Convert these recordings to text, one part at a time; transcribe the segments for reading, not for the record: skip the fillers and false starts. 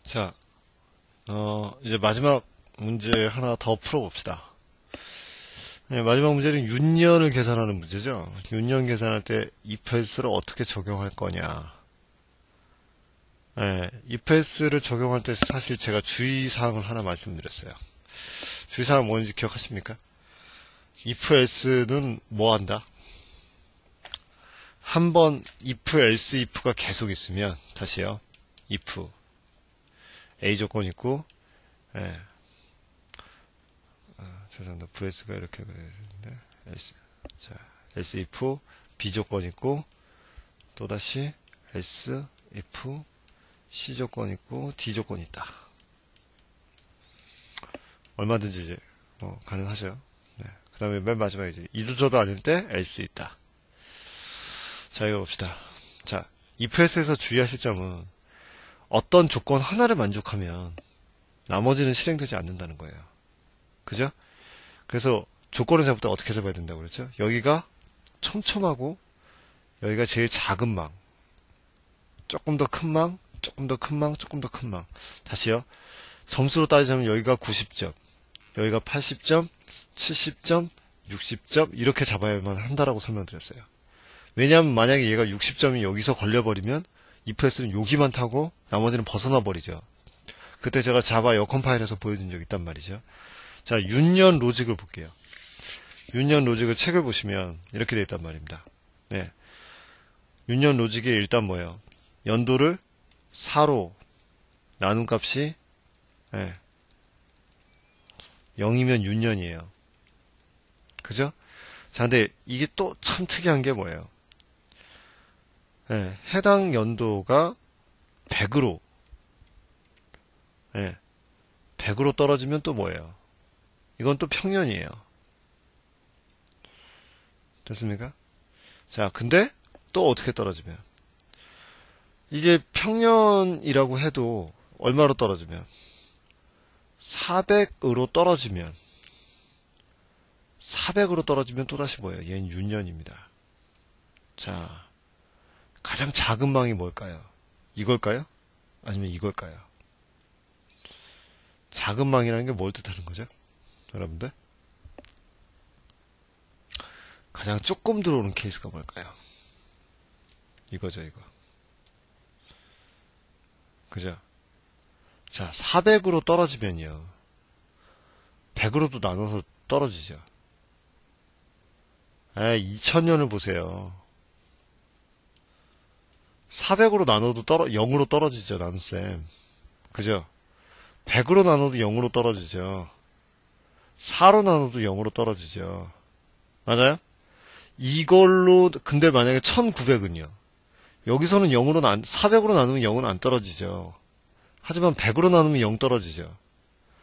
자, 이제 마지막 문제 하나 더 풀어봅시다. 네, 마지막 문제는 윤년을 계산하는 문제죠. 윤년 계산할 때 ifelse를 어떻게 적용할 거냐. 네, ifelse를 적용할 때 사실 제가 주의사항을 하나 말씀드렸어요. 주의사항 뭔지 기억하십니까? if else는 뭐 한다? 한번 if else if가 계속 있으면 다시요. if A 조건 있고, 예. 죄송합니다. vs가 이렇게 그려야 되는데, else. 자, else if B 조건 있고, 또다시 else if C 조건 있고, D 조건 있다. 얼마든지 이제, 가능하죠. 네. 그 다음에 맨 마지막에 이제, 이도저도 아닐 때 else 있다. 자, 이거 봅시다. 자, if else에서 주의하실 점은, 어떤 조건 하나를 만족하면 나머지는 실행되지 않는다는 거예요. 그죠? 그래서 조건을 잡을 때 어떻게 잡아야 된다고 그랬죠? 여기가 촘촘하고 여기가 제일 작은 망, 조금 더 큰 망, 조금 더 큰 망, 조금 더 큰 망. 다시요. 점수로 따지자면 여기가 90점, 여기가 80점, 70점, 60점 이렇게 잡아야만 한다라고 설명드렸어요. 왜냐하면 만약에 얘가 60점이 여기서 걸려버리면 if else는 여기만 타고 나머지는 벗어나 버리죠. 그때 제가 자바 여컴파일에서 보여준 적 있단 말이죠. 자, 윤년 로직을 볼게요. 윤년 로직을 책을 보시면 이렇게 되어 있단 말입니다. 네. 윤년 로직에 일단 뭐예요? 연도를 4로 나눈 값이 0이면 윤년이에요. 그죠? 자, 근데 이게 또 참 특이한 게 뭐예요? 해당 연도가 100으로 100으로 떨어지면 또 뭐예요? 이건 또 평년이에요. 됐습니까? 자, 근데 또 어떻게 떨어지면 이게 평년이라고 해도 얼마로 떨어지면 400으로 떨어지면 400으로 떨어지면 또다시 뭐예요? 얘는 윤년입니다. 자, 가장 작은 망이 뭘까요? 이걸까요? 아니면 이걸까요? 작은 망이라는 게 뭘 뜻하는 거죠? 여러분들? 가장 조금 들어오는 케이스가 뭘까요? 이거죠, 이거. 그죠? 자, 400으로 떨어지면요. 100으로도 나눠서 떨어지죠. 2000년을 보세요. 400으로 나눠도 0으로 떨어지죠, 나눗셈. 그죠? 100으로 나눠도 0으로 떨어지죠. 4로 나눠도 0으로 떨어지죠. 맞아요? 이걸로, 근데 만약에 1900은요. 여기서는 400으로 나누면 0은 안 떨어지죠. 하지만 100으로 나누면 0 떨어지죠.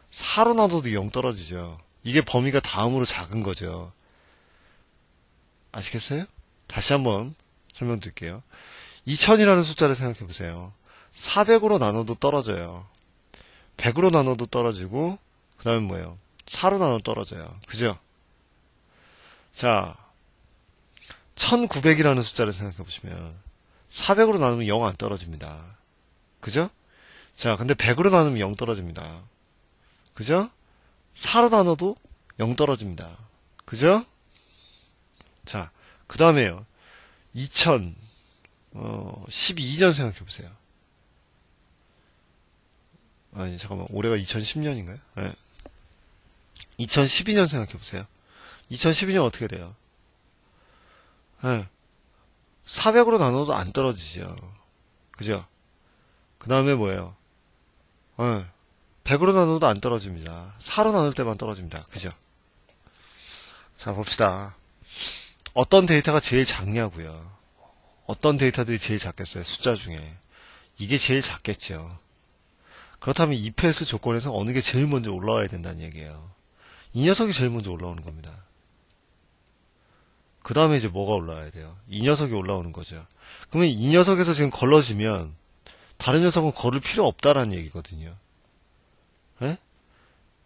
4로 나눠도 0 떨어지죠. 이게 범위가 다음으로 작은 거죠. 아시겠어요? 다시 한번 설명드릴게요. 2000이라는 숫자를 생각해 보세요. 400으로 나눠도 떨어져요. 100으로 나눠도 떨어지고, 그 다음에 뭐예요? 4로 나눠도 떨어져요. 그죠? 자, 1900이라는 숫자를 생각해 보시면, 400으로 나누면 0 안 떨어집니다. 그죠? 자, 근데 100으로 나누면 0 떨어집니다. 그죠? 4로 나눠도 0 떨어집니다. 그죠? 자, 그 다음에요. 12년 생각해보세요. 아니, 잠깐만. 올해가 2010년인가요? 네. 2012년 생각해보세요. 2012년 어떻게 돼요? 400으로 나눠도 안 떨어지죠. 그죠? 그 다음에 뭐예요? 100으로 나눠도 안 떨어집니다. 4로 나눌 때만 떨어집니다. 그죠? 자, 봅시다. 어떤 데이터가 제일 작냐고요. 어떤 데이터들이 제일 작겠어요? 숫자 중에. 이게 제일 작겠죠. 그렇다면 if else 조건에서 어느 게 제일 먼저 올라와야 된다는 얘기예요. 이 녀석이 제일 먼저 올라오는 겁니다. 그 다음에 이제 뭐가 올라와야 돼요? 이 녀석이 올라오는 거죠. 그러면 이 녀석에서 지금 걸러지면 다른 녀석은 걸을 필요 없다라는 얘기거든요.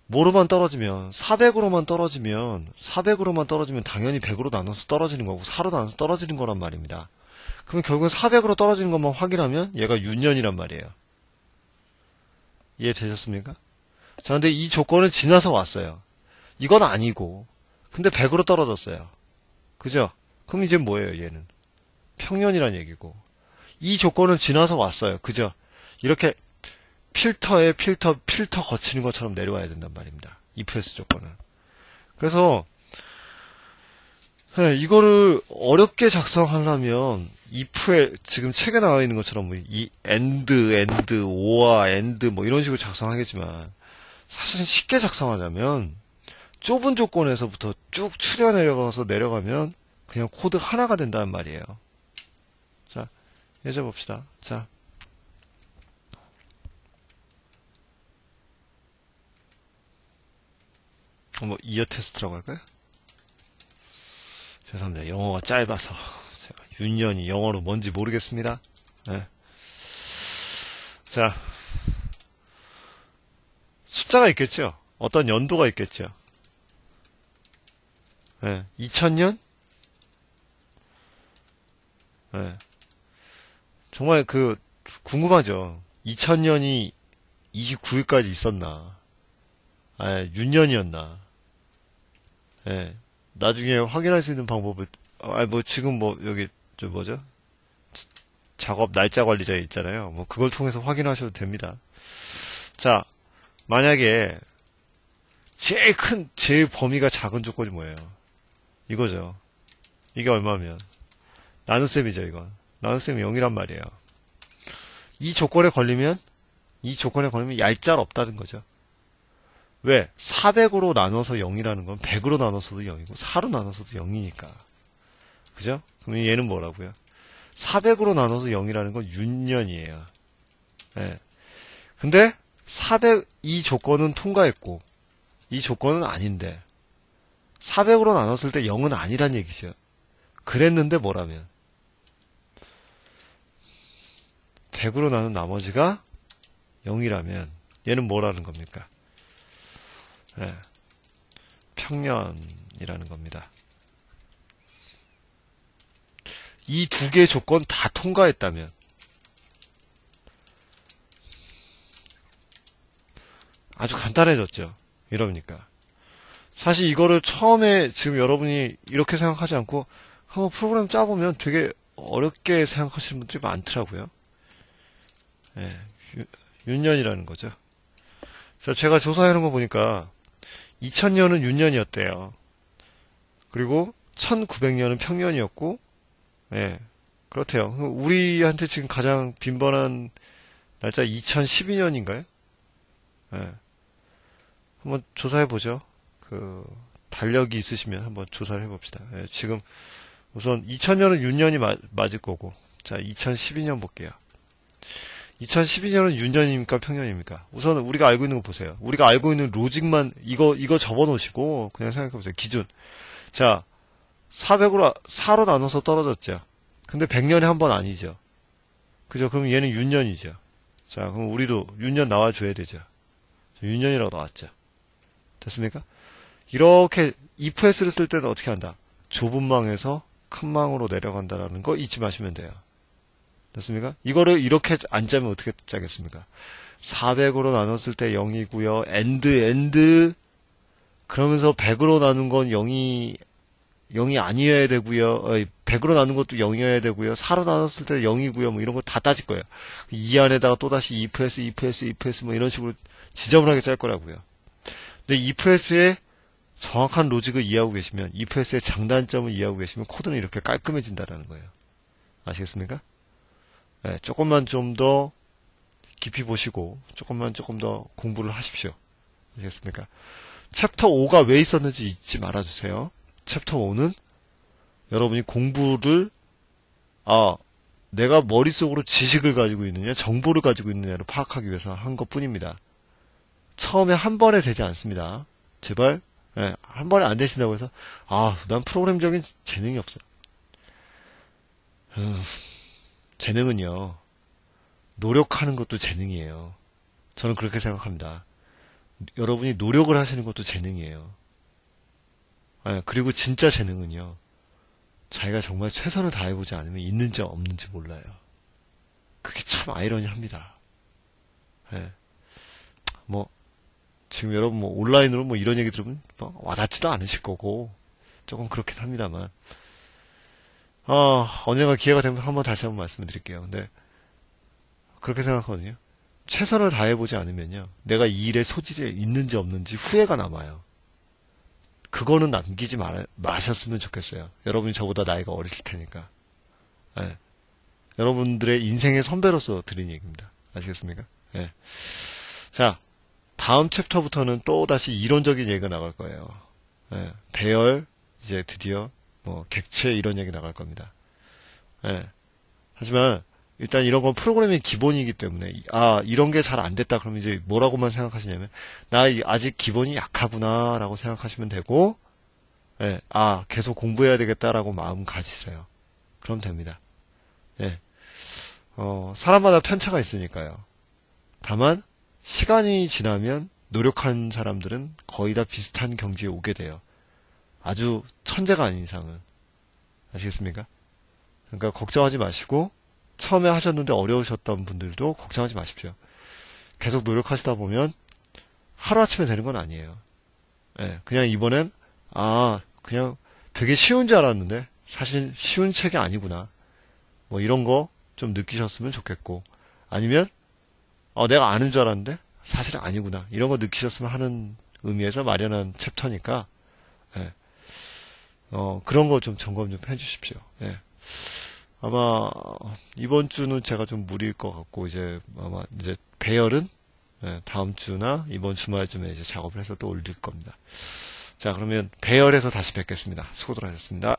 뭐로만 떨어지면 400으로만 떨어지면 당연히 100으로 나눠서 떨어지는 거고 4로 나눠서 떨어지는 거란 말입니다. 그럼 결국은 400으로 떨어지는 것만 확인하면 얘가 윤년이란 말이에요. 이해되셨습니까? 자, 근데 이 조건은 지나서 왔어요. 이건 아니고, 근데 100으로 떨어졌어요. 그죠? 그럼 이제 뭐예요, 얘는? 평년이란 얘기고. 이 조건은 지나서 왔어요. 그죠? 이렇게 필터에 필터 거치는 것처럼 내려와야 된단 말입니다. if 조건은. 그래서, 네, 이거를 어렵게 작성하려면, if에 지금 책에 나와 있는 것처럼 뭐 이 and, or와 and 뭐 이런 식으로 작성하겠지만, 사실은 쉽게 작성하자면, 좁은 조건에서부터 쭉 추려 내려가서 내려가면, 그냥 코드 하나가 된다는 말이에요. 자, 예제 봅시다. 자. 뭐, 이어 테스트라고 할까요? 죄송합니다. 영어가 짧아서. 제가 윤년이 영어로 뭔지 모르겠습니다. 네. 자. 숫자가 있겠죠? 어떤 연도가 있겠죠? 네. 2000년? 네. 정말 궁금하죠? 2000년이 29일까지 있었나? 윤년이었나? 예. 나중에 확인할 수 있는 방법을, 지금 여기, 뭐죠? 작업 날짜 관리자 있잖아요. 그걸 통해서 확인하셔도 됩니다. 자, 만약에, 제일 범위가 작은 조건이 뭐예요? 이거죠. 이게 얼마면? 나눗셈이죠, 이건. 나눗셈이 0이란 말이에요. 이 조건에 걸리면 얄짤 없다는 거죠. 왜? 400으로 나눠서 0이라는 건 100으로 나눠서도 0이고 4로 나눠서도 0이니까. 그죠? 그럼 얘는 뭐라고요? 400으로 나눠서 0이라는 건 윤년이에요. 예. 근데 이 조건은 통과했고 이 조건은 아닌데 400으로 나눴을 때 0은 아니란 얘기죠. 그랬는데 뭐라면 100으로 나눈 나머지가 0이라면 얘는 뭐라는 겁니까? 네. 평년이라는 겁니다. 이 두 개의 조건 다 통과했다면 아주 간단해졌죠. 이러니까 사실 이거를 처음에 지금 여러분이 이렇게 생각하지 않고 한번 프로그램 짜보면 되게 어렵게 생각하시는 분들이 많더라고요. 네. 윤년이라는 거죠. 자, 제가 조사해놓은 거 보니까 2000년은 윤년이었대요. 그리고 1900년은 평년이었고, 예, 그렇대요. 우리한테 지금 가장 빈번한 날짜 2012년인가요? 예. 한번 조사해보죠. 달력이 있으시면 한번 조사를 해봅시다. 예, 지금 우선 2000년은 윤년이 맞을 거고, 자, 2012년 볼게요. 2012년은 윤년입니까? 평년입니까? 우선 우리가 알고 있는 거 보세요. 우리가 알고 있는 로직만 이거 접어놓으시고 그냥 생각해보세요. 기준. 자, 4로 나눠서 떨어졌죠. 근데 100년에 한 번 아니죠. 그죠? 그럼 얘는 윤년이죠. 자, 그럼 우리도 윤년 나와줘야 되죠. 윤년이라고 나왔죠. 됐습니까? 이렇게 ifs를 쓸 때는 어떻게 한다? 좁은 망에서 큰 망으로 내려간다라는 거 잊지 마시면 돼요. 됐습니까? 이거를 이렇게 안 짜면 어떻게 짜겠습니까? 400으로 나눴을 때 0이고요. and 그러면서 100으로 나눈 건 0이 아니어야 되고요. 100으로 나눈 것도 0이어야 되고요. 4로 나눴을 때 0이고요. 뭐 이런 거 다 따질 거예요. 이 안에다가 또다시 ifs 뭐 이런 식으로 지저분하게 짤 거라고요. 근데 ifs의 정확한 로직을 이해하고 계시면, ifs의 장단점을 이해하고 계시면 코드는 이렇게 깔끔해진다라는 거예요. 아시겠습니까? 네, 조금만 좀 더 깊이 보시고 조금 더 공부를 하십시오. 아시겠습니까? 챕터 5가 왜 있었는지 잊지 말아주세요. 챕터 5는 여러분이 공부를 내가 머릿속으로 지식을 가지고 있느냐 정보를 가지고 있느냐를 파악하기 위해서 한 것뿐입니다. 처음에 한 번에 되지 않습니다. 제발 한 번에 안 되신다고 해서 난 프로그램적인 재능이 없어. 재능은요, 노력하는 것도 재능이에요. 저는 그렇게 생각합니다. 여러분이 노력을 하시는 것도 재능이에요. 그리고 진짜 재능은요, 자기가 정말 최선을 다해보지 않으면 있는지 없는지 몰라요. 그게 참 아이러니합니다. 뭐, 지금 여러분 뭐 온라인으로 뭐 이런 얘기 들으면 뭐 와닿지도 않으실 거고, 조금 그렇긴 합니다만, 언젠가 기회가 되면 다시 한번 말씀을 드릴게요. 근데, 그렇게 생각하거든요. 최선을 다해보지 않으면요. 내가 이 일에 소질이 있는지 없는지 후회가 남아요. 그거는 남기지 마셨으면 좋겠어요. 여러분이 저보다 나이가 어리실 테니까. 예. 여러분들의 인생의 선배로서 드린 얘기입니다. 아시겠습니까? 예. 자, 다음 챕터부터는 또 다시 이론적인 얘기가 나갈 거예요. 예. 배열, 이제 드디어, 뭐, 객체 이런 얘기 나갈 겁니다. 예. 하지만, 일단 이런 건 프로그래밍 기본이기 때문에, 이런 게 잘 안 됐다. 그러면 이제 뭐라고만 생각하시냐면, 나 아직 기본이 약하구나, 라고 생각하시면 되고, 예. 계속 공부해야 되겠다라고 마음 가지세요. 그럼 됩니다. 예. 사람마다 편차가 있으니까요. 다만, 시간이 지나면 노력한 사람들은 거의 다 비슷한 경지에 오게 돼요. 아주 천재가 아닌 이상은. 아시겠습니까? 그러니까 걱정하지 마시고, 처음에 하셨는데 어려우셨던 분들도 걱정하지 마십시오. 계속 노력하시다 보면 하루아침에 되는 건 아니에요. 예, 그냥 이번엔 그냥 되게 쉬운 줄 알았는데 사실 쉬운 책이 아니구나. 뭐 이런 거 좀 느끼셨으면 좋겠고, 아니면 내가 아는 줄 알았는데 사실 아니구나. 이런 거 느끼셨으면 하는 의미에서 마련한 챕터니까, 예, 그런 거 좀 점검 좀 해주십시오. 예. 아마 이번 주는 제가 좀 무리일 것 같고, 아마 배열은 다음 주나 이번 주말쯤에 이제 작업을 해서 또 올릴 겁니다. 자, 그러면 배열에서 다시 뵙겠습니다. 수고들 하셨습니다.